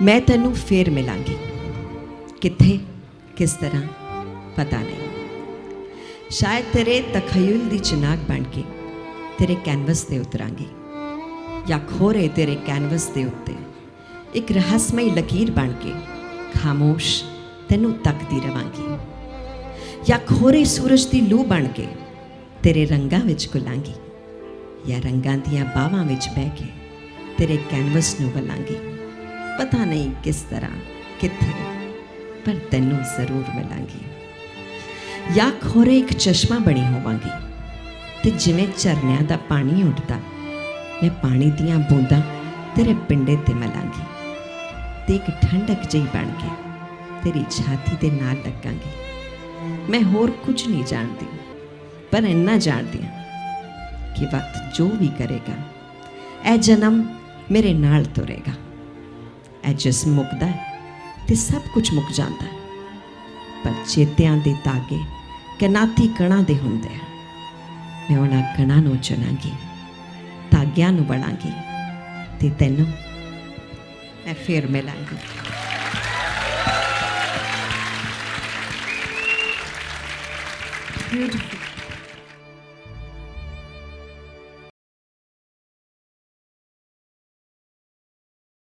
मैं तैनू फिर मिलांगी, कित्थे किस तरह पता नहीं। शायद तेरे तखयुल दी चिनाक बन के तेरे कैनवस ते उतरांगी, या खोरे तेरे कैनवस दे उत्ते एक रहस्यमई लकीर बन के खामोश तैनू तकदी रवांगी, या खोरे सूरज दी लू बन के तेरे रंगां विच घुलांगी, या रंगां दियां बावां विच बह के तेरे कैनवस नू वलांगी। पता नहीं किस तरह कित्थे, पर तैनू जरूर मिलांगी। या खोरे एक चश्मा बनी होवांगी ते जिवें झरनियां दा पानी उठदा मैं पानी दियां बूंदां तेरे पिंडे ते मलांगी, ते एक ठंडक जही बन के तेरी छाती दे नाल लगांगी। मैं होर कुछ नहीं जानती, पर इन्ना जानती हां कि वक्त जो भी करेगा ए जन्म मेरे नाल तुरेगा। ए जिस्म मुकदा है ते सब कुछ मुक जाता है, पर चेत्यां दे धागे कनाती कणां दे हुंदे आ। मैं उन्हां कणां नूं चुनांगी, धागियां नूं बनांगी ते तैनूं मैं फिर मिलांगी। Beautiful.